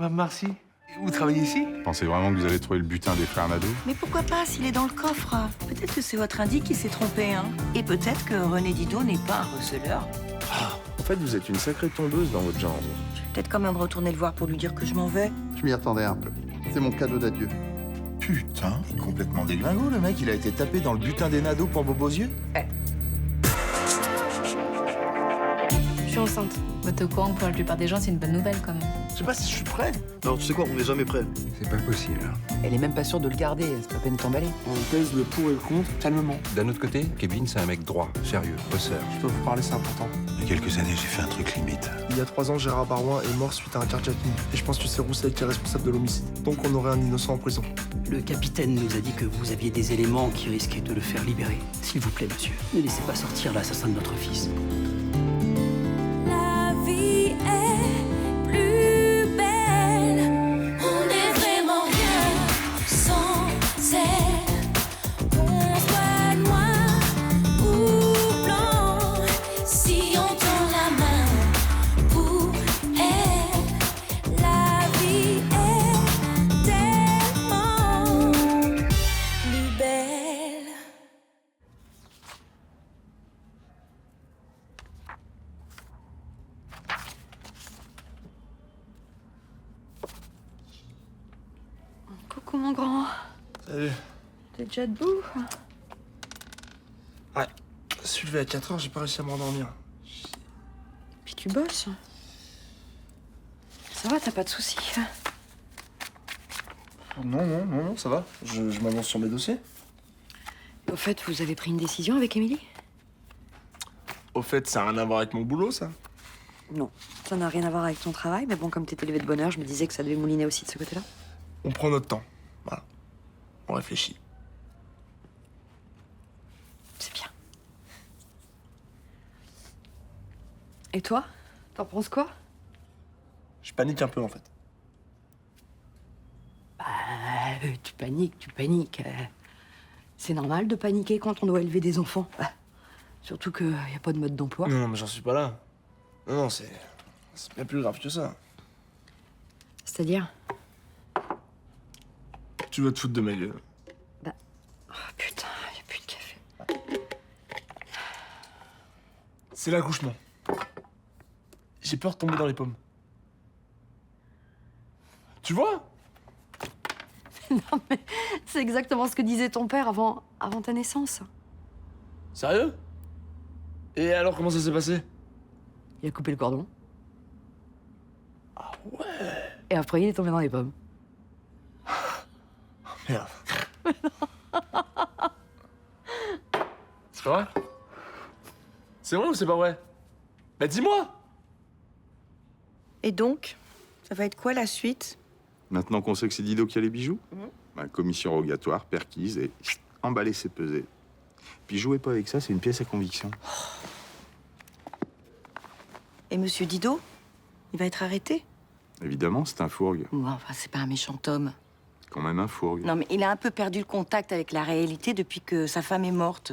Mme Marcy, vous travaillez ici? Pensez vraiment que vous allez trouver le butin des frères Nadeau? Mais pourquoi pas s'il est dans le coffre? Peut-être que c'est votre indique qui s'est trompé, hein. Et peut-être que René Didot n'est pas un receleur. En fait, vous êtes une sacrée tombeuse dans votre genre. Je vais peut-être quand même retourner le voir pour lui dire que je m'en vais. Je m'y attendais un peu. C'est mon cadeau d'adieu. Putain, il est complètement déglingo, le mec. Il a été tapé dans le butin des Nadeaux pour vos beaux yeux. Je suis enceinte. T'es au courant que pour la plupart des gens, c'est une bonne nouvelle quand même. Je sais pas si je suis prêt. Non, tu sais quoi, on n'est jamais prêt. C'est pas possible. Elle est même pas sûre de le garder, c'est pas peine de t'emballer. On pèse le pour et le contre calmement. D'un autre côté, Kevin, c'est un mec droit, sérieux, bosseur. Je dois vous parler, c'est important. Il y a quelques années, j'ai fait un truc limite. Il y a 3 ans, Gérard Barouin est mort suite à un carjacking. Et je pense que c'est Roussel qui est responsable de l'homicide. Donc on aurait un innocent en prison. Le capitaine nous a dit que vous aviez des éléments qui risquaient de le faire libérer. S'il vous plaît, monsieur, ne laissez pas sortir l'assassin de notre fils. La vie est plus belle. On est vraiment bien sans elle. On soit noir ou blanc. Si on tend la main pour elle, la vie est tellement plus belle. Coucou mon grand. Salut. T'es déjà debout? Ouais. Je suis levé à 4 heures, j'ai pas réussi à m'endormir. Puis tu bosses. Ça va, t'as pas de soucis? Non, ça va. Je m'avance sur mes dossiers. Au fait, vous avez pris une décision avec Émilie? Au fait, ça a rien à voir avec mon boulot, ça. Non, ça n'a rien à voir avec ton travail, mais bon, comme t'étais levé de bonne heure, je me disais que ça devait mouliner aussi de ce côté-là. On prend notre temps. Voilà. On réfléchit. C'est bien. Et toi? T'en penses quoi? Je panique un peu, en fait. Tu paniques. C'est normal de paniquer quand on doit élever des enfants. Surtout qu'il n'y a pas de mode d'emploi. Non, mais j'en suis pas là. Non, c'est bien plus grave que ça. C'est-à-dire? Tu vas te foutre de ma gueule. Oh putain, il n'y a plus de café. C'est l'accouchement. J'ai peur de tomber dans les pommes. Tu vois? Non mais c'est exactement ce que disait ton père avant ta naissance. Sérieux? Et alors, comment ça s'est passé? Il a coupé le cordon. Ah ouais? Et après, il est tombé dans les pommes. Merde. C'est pas vrai? C'est vrai ou c'est pas vrai? Bah dis-moi! Et donc, ça va être quoi la suite? Maintenant qu'on sait que c'est Didot qui a les bijoux, commission rogatoire, perquise et emballer, c'est peser. Puis jouez pas avec ça, c'est une pièce à conviction. Et Monsieur Didot? Il va être arrêté? Évidemment, c'est un fourgue. Bon, enfin, c'est pas un méchant homme. Quand même un fourgue. Non, mais il a un peu perdu le contact avec la réalité depuis que sa femme est morte.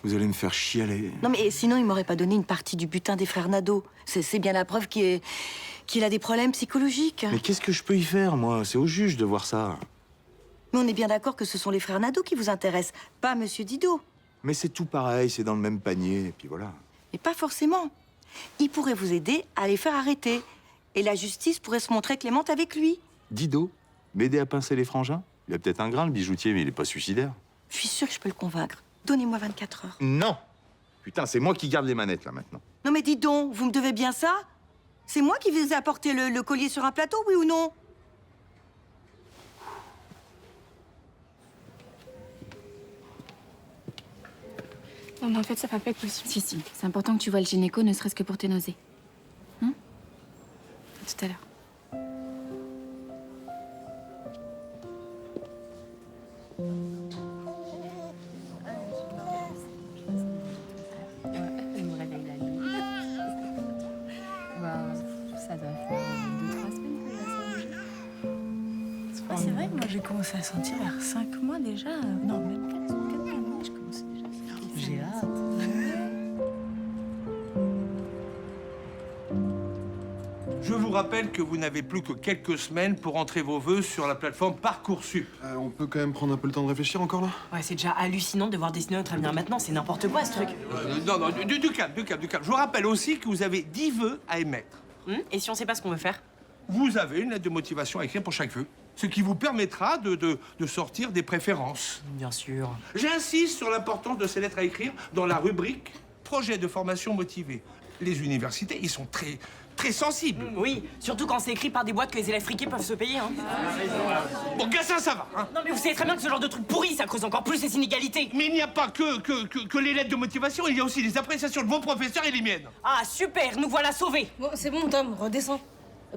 Vous allez me faire chialer. Non, mais sinon, il m'aurait pas donné une partie du butin des frères Nadeau. C'est bien la preuve qu'il a des problèmes psychologiques. Mais qu'est-ce que je peux y faire, moi? C'est au juge de voir ça. Mais on est bien d'accord que ce sont les frères Nadeau qui vous intéressent, pas Monsieur Didot. Mais c'est tout pareil, c'est dans le même panier, et puis voilà. Mais pas forcément. Il pourrait vous aider à les faire arrêter. Et la justice pourrait se montrer clémente avec lui. Didot, m'aider à pincer les frangins? Il a peut-être un grain, le bijoutier, mais il est pas suicidaire. Je suis sûre que je peux le convaincre. Donnez-moi 24 heures. Non! Putain, c'est moi qui garde les manettes, là, maintenant. Non mais dis donc, vous me devez bien ça? C'est moi qui vous ai apporté le collier sur un plateau, oui ou non? Non, mais en fait, ça va pas être possible. Si, c'est important que tu vois le gynéco, ne serait-ce que pour tes nausées. À tout à l'heure. Ça doit faire 2-3 semaines que ça. C'est vrai que moi j'ai commencé à sentir vers 5 mois déjà. Non, même 4 mois, je commençais déjà à sentir. J'ai hâte. Je vous rappelle que vous n'avez plus que quelques semaines pour entrer vos vœux sur la plateforme Parcoursup. On peut quand même prendre un peu le temps de réfléchir encore là? Ouais, c'est déjà hallucinant de voir dessiner notre avenir maintenant. C'est n'importe quoi, ce truc. Non, du calme. Je vous rappelle aussi que vous avez 10 vœux à émettre. Et si on sait pas ce qu'on veut faire? Vous avez une lettre de motivation à écrire pour chaque vœu, ce qui vous permettra de sortir des préférences. Bien sûr. J'insiste sur l'importance de ces lettres à écrire dans la rubrique projet de formation motivée. Les universités, ils sont très sensibles. Oui, surtout quand c'est écrit par des boîtes que les élèves friqués peuvent se payer. Hein. Bon, Gassin, ça va. Hein. Non, mais vous savez très bien que ce genre de truc pourri, ça creuse encore plus les inégalités. Mais il n'y a pas que les lettres de motivation, il y a aussi les appréciations de vos professeurs et les miennes. Ah, super, nous voilà sauvés. Bon, c'est bon, Tom, redescends.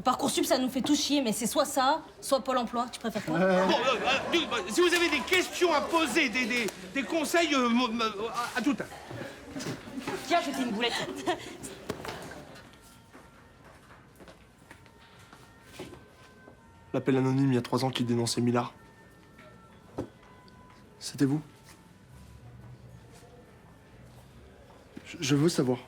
Parcoursup, ça nous fait tout chier, mais c'est soit ça, soit Pôle emploi. Tu préfères quoi? Si vous avez des questions à poser, des conseils, à tout à l'heure. Tiens, j'ai fait une boulette. L'appel anonyme il y a 3 ans qui dénonçait Millard. C'était vous? Je veux savoir.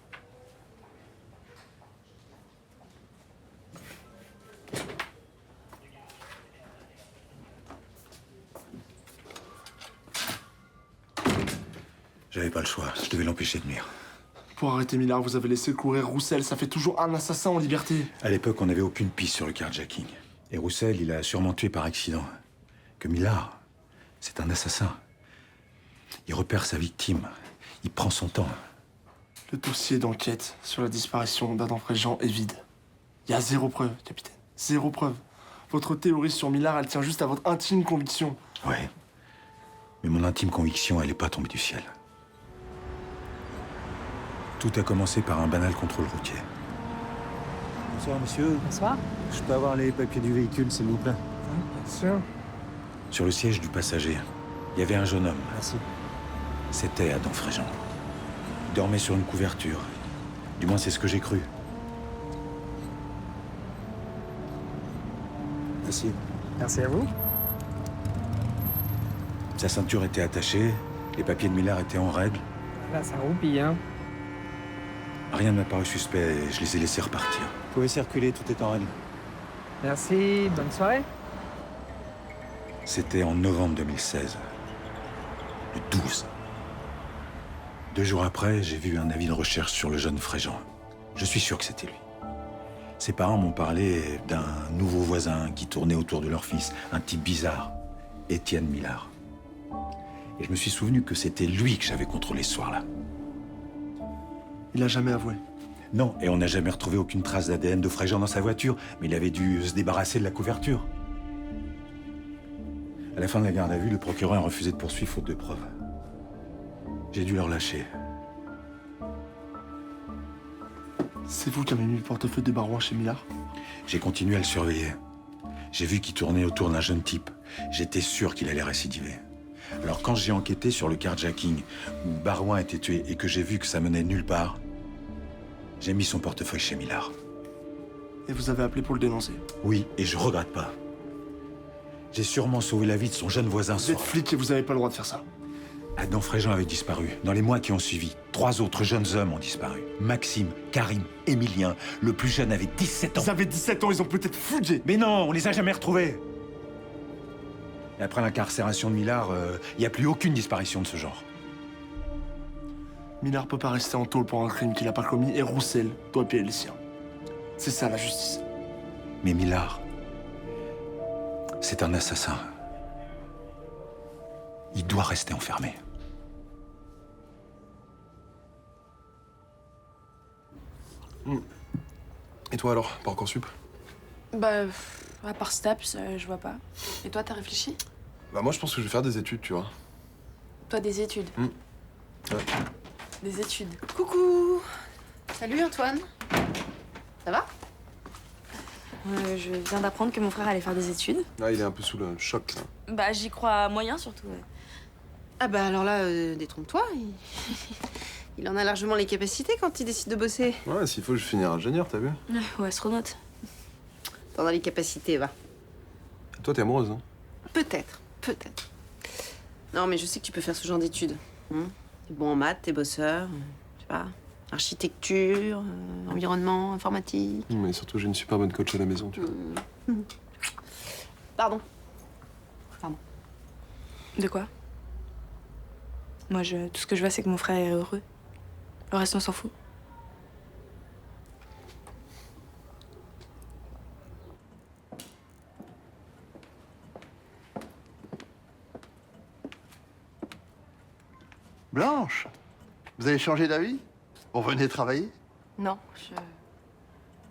J'avais pas le choix, je devais l'empêcher de nuire. Pour arrêter Millard, vous avez laissé courir Roussel. Ça fait toujours un assassin en liberté. À l'époque, on n'avait aucune piste sur le carjacking. Et Roussel, il a sûrement tué par accident. Que Millard, c'est un assassin. Il repère sa victime. Il prend son temps. Le dossier d'enquête sur la disparition d'Adam Fréjean est vide. Il y a 0 preuve, capitaine. 0 preuve. Votre théorie sur Millard, elle tient juste à votre intime conviction. Ouais. Mais mon intime conviction, elle n'est pas tombée du ciel. Tout a commencé par un banal contrôle routier. Bonsoir, monsieur. Bonsoir. Je peux avoir les papiers du véhicule, s'il vous plaît? Bien sûr. Sur le siège du passager, il y avait un jeune homme. Merci. C'était Adam Fréjean. Il dormait sur une couverture. Du moins, c'est ce que j'ai cru. Merci. Merci à vous. Sa ceinture était attachée, les papiers de Millard étaient en règle. Là, ça roupille, hein. Rien ne m'a paru suspect et je les ai laissés repartir. Vous pouvez circuler, tout est en règle. Merci, bonne soirée. C'était en novembre 2016. Le 12. 2 jours après, j'ai vu un avis de recherche sur le jeune Fréjean. Je suis sûr que c'était lui. Ses parents m'ont parlé d'un nouveau voisin qui tournait autour de leur fils, un type bizarre, Étienne Millard. Et je me suis souvenu que c'était lui que j'avais contrôlé ce soir-là. Il a jamais avoué. Non, et on n'a jamais retrouvé aucune trace d'ADN de Fréjean dans sa voiture, mais il avait dû se débarrasser de la couverture. À la fin de la garde à vue, le procureur a refusé de poursuivre faute de preuves. J'ai dû le relâcher. C'est vous qui avez mis le portefeuille de Barouin chez Millard? J'ai continué à le surveiller. J'ai vu qu'il tournait autour d'un jeune type. J'étais sûr qu'il allait récidiver. Alors quand j'ai enquêté sur le carjacking, où Barouin était tué et que j'ai vu que ça menait nulle part, j'ai mis son portefeuille chez Millard. Et vous avez appelé pour le dénoncer? Oui, et je regrette pas. J'ai sûrement sauvé la vie de son jeune voisin. Vous êtes flic et vous n'avez pas le droit de faire ça. Adam Fréjean avait disparu. Dans les mois qui ont suivi, 3 autres jeunes hommes ont disparu. Maxime, Karim, Émilien. Le plus jeune avait 17 ans. Ils avaient 17 ans, ils ont peut-être fugué. Mais non, on les a jamais retrouvés. Et après l'incarcération de Millard, il n'y a plus aucune disparition de ce genre. Millard peut pas rester en tôle pour un crime qu'il a pas commis et Roussel doit payer les siens. C'est ça la justice. Mais Millard, c'est un assassin. Il doit rester enfermé. Et toi alors, Parcoursup? Bah, à part STAPS, je vois pas. Et toi, t'as réfléchi? Bah moi je pense que je vais faire des études, tu vois. Toi, des études? Ouais. Des études. Coucou! Salut Antoine. Ça va? Je viens d'apprendre que mon frère allait faire des études. Ah, il est un peu sous le choc, là. Bah, j'y crois moyen, surtout. Ouais. Ah bah alors là, détrompe-toi. Il en a largement les capacités quand il décide de bosser. Ouais, s'il faut, je vais finir ingénieur, t'as vu? Ouais, astronaute. T'en as les capacités, va. Toi, t'es amoureuse, hein? Peut-être. Non, mais je sais que tu peux faire ce genre d'études. T'es bon en maths, t'es bosseur, tu vois. Architecture, environnement, informatique. Mais surtout, j'ai une super bonne coach à la maison, tu vois. Pardon. De quoi? Moi, tout ce que je vois, c'est que mon frère est heureux. Le reste, on s'en fout. Blanche, vous avez changé d'avis? Vous revenez travailler? Non,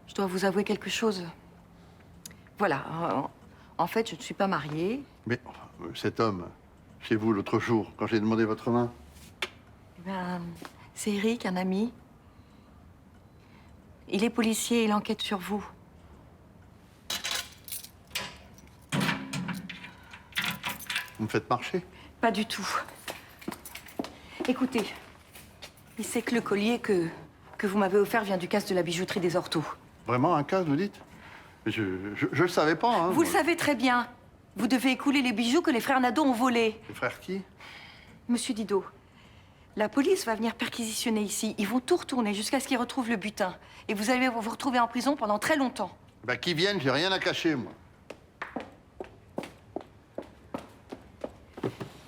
je dois vous avouer quelque chose. Voilà, en fait, je ne suis pas mariée. Mais cet homme, chez vous l'autre jour, quand j'ai demandé votre main. Eh ben, c'est Eric, un ami. Il est policier, il enquête sur vous. Vous me faites marcher? Pas du tout. Écoutez, il sait que le collier que vous m'avez offert vient du casse de la bijouterie des Orteaux. Vraiment un cas, vous dites? Mais je le savais pas, hein. Vous le savez très bien. Vous devez écouler les bijoux que les frères Nadeau ont volés. Les frères qui? Monsieur Didot, la police va venir perquisitionner ici. Ils vont tout retourner jusqu'à ce qu'ils retrouvent le butin. Et vous allez vous retrouver en prison pendant très longtemps. Bah, qu'ils viennent, j'ai rien à cacher, moi.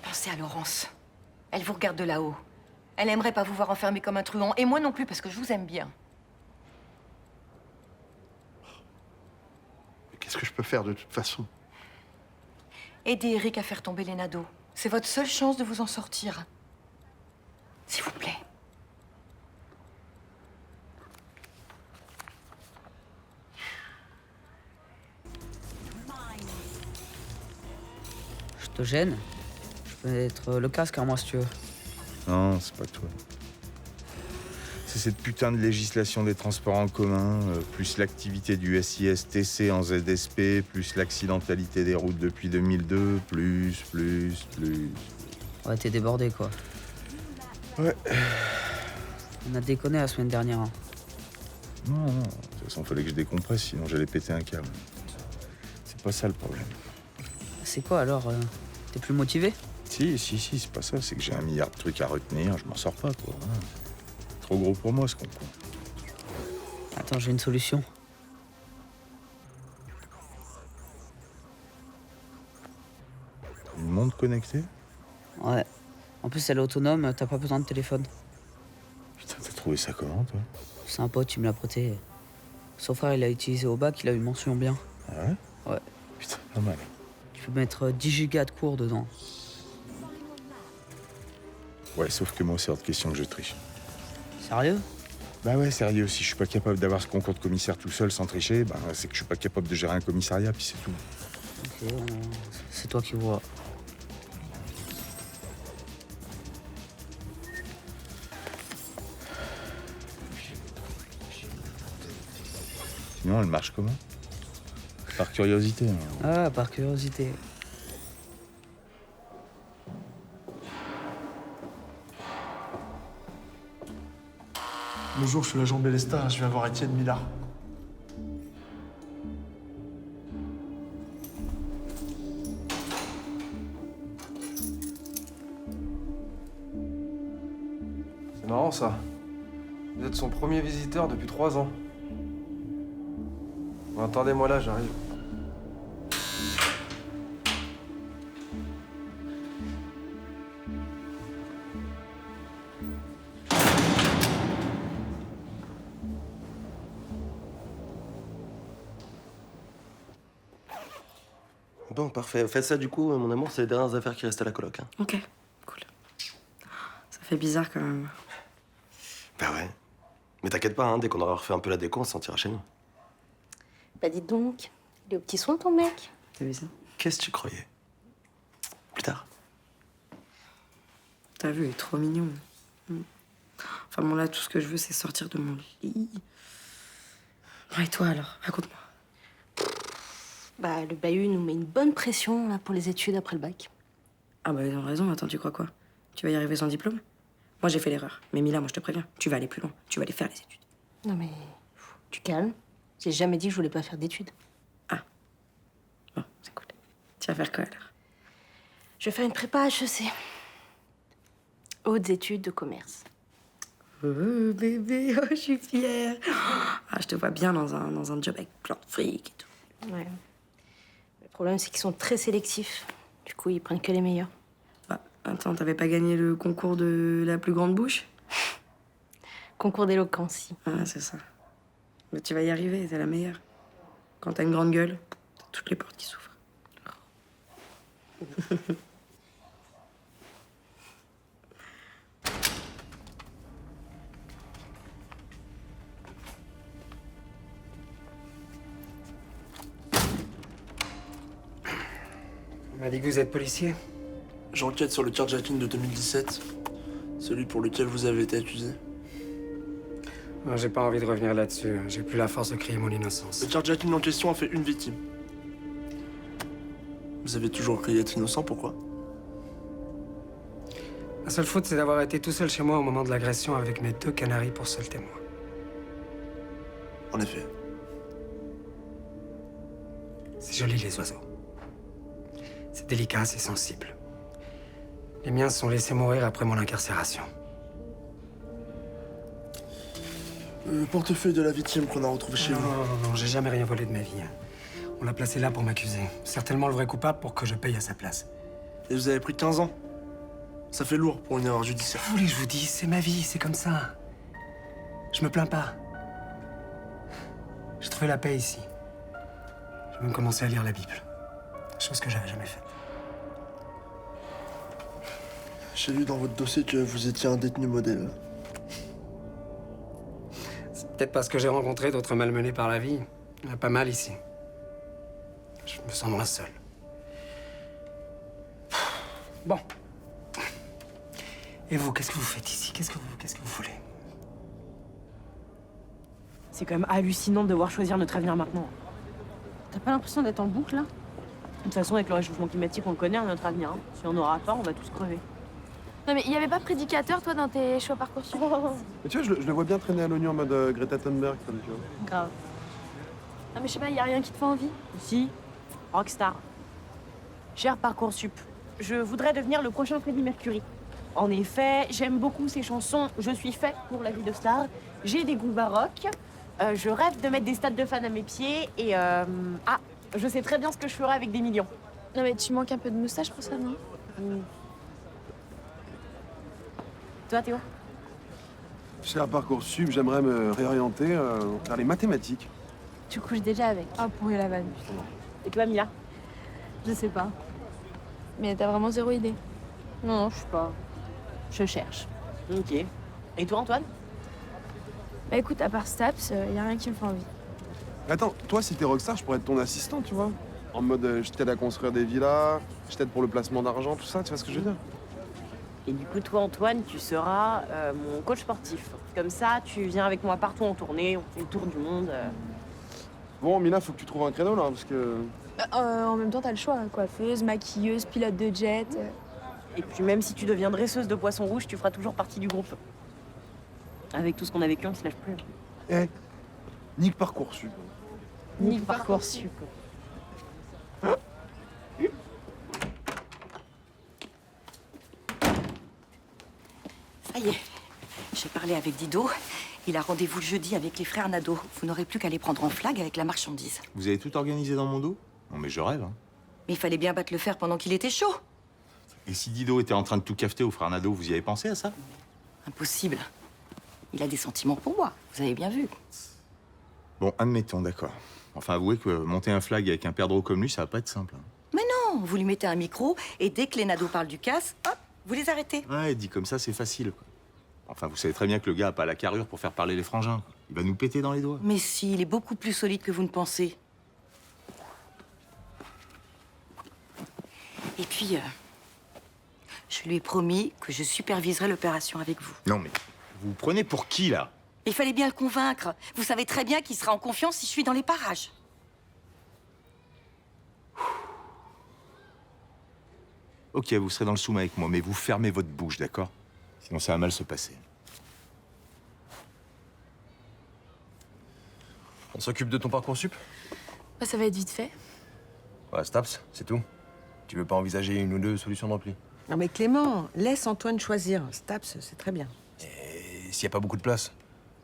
Pensez à Laurence. Elle vous regarde de là-haut. Elle aimerait pas vous voir enfermé comme un truand. Et moi non plus, parce que je vous aime bien. Mais qu'est-ce que je peux faire de toute façon? Aidez Eric à faire tomber les Nadeau. C'est votre seule chance de vous en sortir. S'il vous plaît. Je te gêne? Je peux être le casque à moi si tu veux. Non, c'est pas toi. C'est cette putain de législation des transports en commun, plus l'activité du SIS-TC en ZSP, plus l'accidentalité des routes depuis 2002, plus. Ouais, t'es débordé, quoi. Ouais. On a déconné la semaine dernière. Hein. Non, de toute façon, fallait que je décompresse, sinon j'allais péter un câble. C'est pas ça le problème. C'est quoi alors? T'es plus motivé? Si, c'est pas ça. C'est que j'ai 1 milliard de trucs à retenir, je m'en sors pas, quoi. Hein. Trop gros pour moi, ce concours. Attends, j'ai une solution. Une montre connectée? Ouais. En plus, elle est autonome, t'as pas besoin de téléphone. Putain, t'as trouvé ça comment, toi? C'est un pote, il me l'a prêté. Son frère, il l'a utilisé au bac, il a eu mention bien. Ah ouais? Ouais. Putain, pas mal. Tu peux mettre 10 gigas de cours dedans. Ouais, sauf que moi, c'est hors de question que je triche. Sérieux? Bah ouais, sérieux. Si je suis pas capable d'avoir ce concours de commissaire tout seul sans tricher, bah c'est que je suis pas capable de gérer un commissariat, puis c'est tout. Ok, c'est toi qui vois. Sinon, elle marche comment? Par curiosité. Hein. Ah, par curiosité. Bonjour, je suis l'agent Bélesta, je viens voir Étienne Millard. C'est marrant ça. Vous êtes son premier visiteur depuis 3 ans. Bon, attendez-moi là, j'arrive. Bon, parfait. Faites ça du coup, mon amour, c'est les dernières affaires qui restent à la coloc. Hein. Ok, cool. Ça fait bizarre quand même. Bah ouais. Mais t'inquiète pas, hein, dès qu'on aura refait un peu la déco, on se sentira chez nous. Bah dites donc, il est au petit soin ton mec. T'as vu ça? Qu'est-ce que tu croyais? Plus tard. T'as vu, il est trop mignon. Enfin bon là, tout ce que je veux, c'est sortir de mon lit. Et toi alors, raconte-moi. Bah le bahut nous met une bonne pression là pour les études après le bac. Ah bah ils ont raison, attends, tu crois quoi? Tu vas y arriver sans diplôme? Moi j'ai fait l'erreur. Mais Mila, moi je te préviens, tu vas aller plus loin. Tu vas aller faire les études. Non mais, tu calmes. J'ai jamais dit que je voulais pas faire d'études. Ah. Bon, c'est cool. Tu vas faire quoi alors? Je vais faire une prépa HEC. Hautes études de commerce. Oh, bébé, oh, je suis fière. Ah, je te vois bien dans un job avec plein de fric et tout. Ouais. Le problème, c'est qu'ils sont très sélectifs. Du coup, ils prennent que les meilleurs. Ah, attends, t'avais pas gagné le concours de la plus grande bouche? Concours d'éloquence, si. Ah, c'est ça. Mais tu vas y arriver, t'es la meilleure. Quand t'as une grande gueule, t'as toutes les portes qui s'ouvrent. On m'a dit que vous êtes policier. J'enquête sur le carjacking de 2017. Celui pour lequel vous avez été accusé. Non, j'ai pas envie de revenir là-dessus. J'ai plus la force de crier mon innocence. Le carjacking en question a fait une victime. Vous avez toujours crié être innocent, pourquoi? La seule faute, c'est d'avoir été tout seul chez moi au moment de l'agression avec mes 2 canaris pour seul témoin. En effet. C'est joli, les oiseaux. C'est délicat, c'est sensible. Les miens se sont laissés mourir après mon incarcération. Le portefeuille de la victime qu'on a retrouvé chez vous. Non, j'ai jamais rien volé de ma vie. On l'a placé là pour m'accuser. Certainement le vrai coupable pour que je paye à sa place. Et vous avez pris 15 ans. Ça fait lourd pour une erreur judiciaire. Vous voulez que je vous dise, c'est ma vie, c'est comme ça. Je me plains pas. J'ai trouvé la paix ici. J'ai même commencé à lire la Bible. Chose que j'avais jamais faite. J'ai lu dans votre dossier que vous étiez un détenu modèle. C'est peut-être parce que j'ai rencontré d'autres malmenés par la vie. Il y en a pas mal ici. Je me sens moins seul. Bon. Et vous, qu'est-ce que vous faites ici? Qu'est-ce que vous voulez? C'est quand même hallucinant de devoir choisir notre avenir maintenant. T'as pas l'impression d'être en boucle, là? De toute façon, avec le réchauffement climatique, on le connaît, notre avenir. Hein. Si on n'aura pas, on va tous crever. Non mais il y avait pas prédicateur, toi, dans tes choix Parcoursup? Mais tu vois, je le vois bien traîner à l'oignon en mode Greta Thunberg, comme tu vois. Grave. Non mais je sais pas, y a rien qui te fait envie? Si, rockstar. Cher Parcoursup, je voudrais devenir le prochain Freddie Mercury. En effet, j'aime beaucoup ses chansons, je suis fait pour la vie de star, j'ai des goûts baroques, je rêve de mettre des stades de fans à mes pieds et je sais très bien ce que je ferai avec des millions. Non mais tu manques un peu de moustache pour ça, non? Toi, Théo? Cher Parcoursup, j'aimerais me réorienter vers les mathématiques. Tu couches déjà avec? Ah, pourri la vanne, justement. Et toi, Mila? Je sais pas. Mais t'as vraiment zéro idée? Non, je sais pas. Je cherche. Ok. Et toi, Antoine? Bah écoute, à part Staps, y a rien qui me fait envie. Attends, toi, si t'es rockstar, je pourrais être ton assistant, tu vois. En mode, je t'aide à construire des villas, je t'aide pour le placement d'argent, tout ça, tu vois ce que je veux dire? Et du coup, toi, Antoine, tu seras mon coach sportif. Comme ça, tu viens avec moi partout en tournée, on fait le tour du monde. Bon, Mila, faut que tu trouves un créneau, là, parce que... En même temps, t'as le choix. Coiffeuse, maquilleuse, pilote de jet. Et puis même si tu deviens dresseuse de poissons rouges, tu feras toujours partie du groupe. Avec tout ce qu'on a vécu, on se lâche plus. Eh, nique Parcoursup. Nique Parcoursup. Ça y est, j'ai parlé avec Dido. Il a rendez-vous le jeudi avec les frères Nadeau. Vous n'aurez plus qu'à les prendre en flag avec la marchandise. Vous avez tout organisé dans mon dos? Non mais je rêve, hein. Mais il fallait bien battre le fer pendant qu'il était chaud. Et si Dido était en train de tout cafeter aux frères Nadeau, vous y avez pensé à ça? Impossible. Il a des sentiments pour moi, vous avez bien vu. Bon, admettons, d'accord. Enfin, avouez que monter un flag avec un perdreau comme lui, ça va pas être simple. Hein. Mais non, vous lui mettez un micro et dès que les Nadeau parlent du casse, hop, vous les arrêtez. Ouais, dit comme ça, c'est facile, quoi. Enfin, vous savez très bien que le gars a pas la carrure pour faire parler les frangins, quoi. Il va nous péter dans les doigts. Mais si, il est beaucoup plus solide que vous ne pensez. Et puis, je lui ai promis que je superviserai l'opération avec vous. Non, mais vous vous prenez pour qui, là? Il fallait bien le convaincre. Vous savez très bien qu'il sera en confiance si je suis dans les parages. Ok, vous serez dans le soum avec moi, mais vous fermez votre bouche, d'accord? Sinon, ça va mal se passer. On s'occupe de ton Parcoursup? Bah, ça va être vite fait. Ouais, Staps, c'est tout. Tu veux pas envisager une ou deux solutions de repli? Non mais Clément, laisse Antoine choisir. Staps, c'est très bien. s'il n'y a pas beaucoup de place.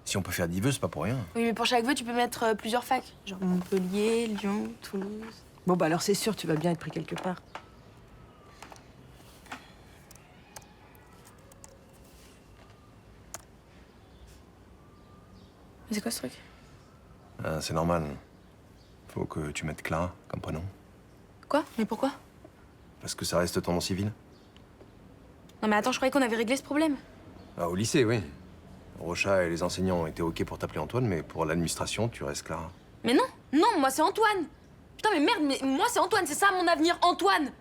Si on peut faire 10 vœux, c'est pas pour rien. Oui, mais pour chaque vœu, tu peux mettre plusieurs facs. Genre Montpellier, Lyon, Toulouse. Bon, bah alors c'est sûr, tu vas bien être pris quelque part. Mais c'est quoi ce truc? Ah, c'est normal. Faut que tu mettes Clara comme prénom. Quoi? Mais pourquoi? Parce que ça reste ton nom civil. Non mais attends, je croyais qu'on avait réglé ce problème. Ah, au lycée, oui. Rocha et les enseignants ont été OK pour t'appeler Antoine, mais pour l'administration, tu restes Clara. Mais non, non, moi c'est Antoine. Putain mais merde, mais moi c'est Antoine, c'est ça mon avenir, Antoine.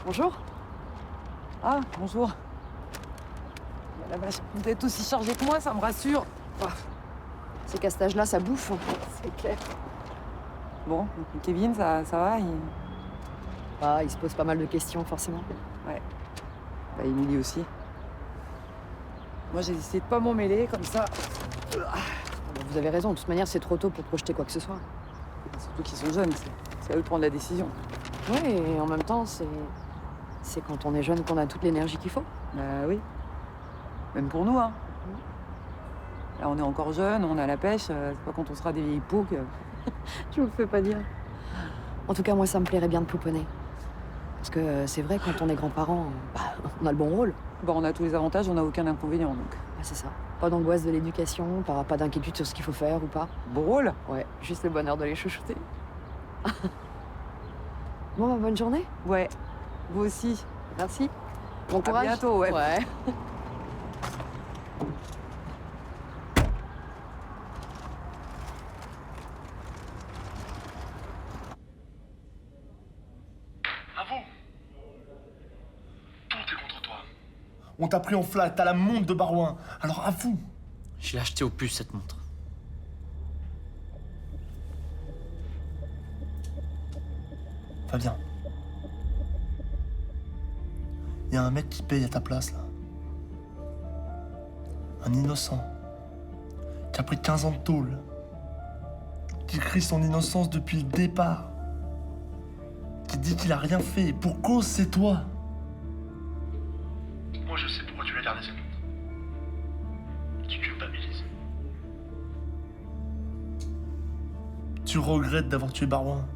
Bonjour. Ah, bonjour. La vache, vous êtes aussi chargé que moi, ça me rassure. C'est qu'à cet âge-là, ça bouffe. C'est clair. Bon, Kevin, ça va Il se pose pas mal de questions, forcément. Ouais. Bah, Émilie aussi. Moi, j'ai décidé de pas m'en mêler, comme ça. Vous avez raison, de toute manière, c'est trop tôt pour projeter quoi que ce soit. Surtout qu'ils sont jeunes, c'est à eux de prendre la décision. Oui, et en même temps, c'est quand on est jeune qu'on a toute l'énergie qu'il faut. Bah oui. Même pour nous, hein. Là, on est encore jeunes, on a la pêche. C'est pas quand on sera des vieilles peaux que... Tu me le fais pas dire. En tout cas, moi, ça me plairait bien de pouponner. Parce que c'est vrai, quand on est grands-parents, on a le bon rôle. Bon, on a tous les avantages, on n'a aucun inconvénient, donc. C'est ça. Pas d'angoisse de l'éducation, pas d'inquiétude sur ce qu'il faut faire ou pas. Bon rôle? Ouais, juste le bonheur de les chouchouter. Bon, bah, bonne journée. Ouais, vous aussi. Merci. Bon courage. À bientôt, ouais. On t'a pris en flat, t'as la montre de Barouin. Alors avoue. Je l'ai acheté au puce, cette montre. Fabien. Il y a un mec qui paye à ta place, là. Un innocent. Qui a pris 15 ans de tôle. Qui crie son innocence depuis le départ. Qui dit qu'il a rien fait. Et pour cause, c'est toi. Moi, je sais pourquoi tu l'as gardé, cette montre. Tu culpabilises. Tu regrettes d'avoir tué Barouin.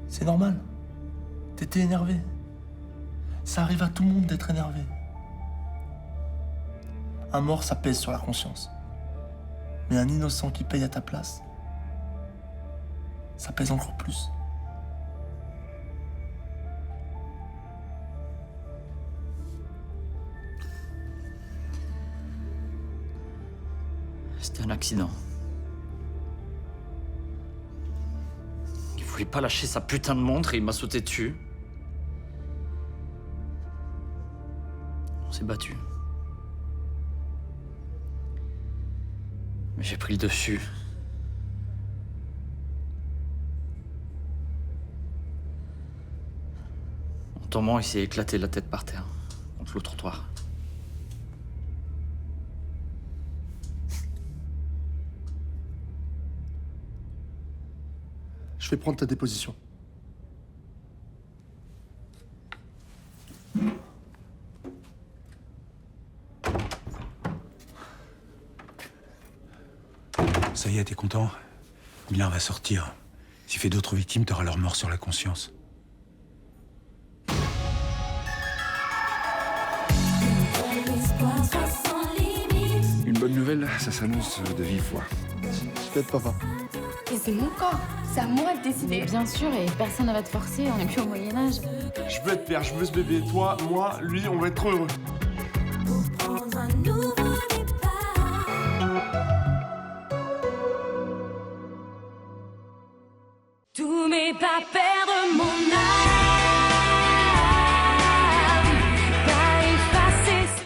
C'est normal. T'étais énervé. Ça arrive à tout le monde d'être énervé. Un mort, ça pèse sur la conscience. Mais un innocent qui paye à ta place, ça pèse encore plus. C'était un accident. Il voulait pas lâcher sa putain de montre et il m'a sauté dessus. On s'est battu. Mais j'ai pris le dessus. En tombant, il s'est éclaté la tête par terre, contre le trottoir. Je vais prendre ta déposition. Ça y est, t'es content? Milan va sortir. S'il fait d'autres victimes, t'auras leur mort sur la conscience. Une bonne nouvelle, ça s'annonce de vive voix. Je t'aide, papa. Et c'est mon corps. C'est à moi de décider. Bien sûr, et personne ne va te forcer. On n'est plus au Moyen-Âge. Je veux être père, je veux ce bébé. Toi, moi, lui, on va être trop heureux. Tous mes papiers.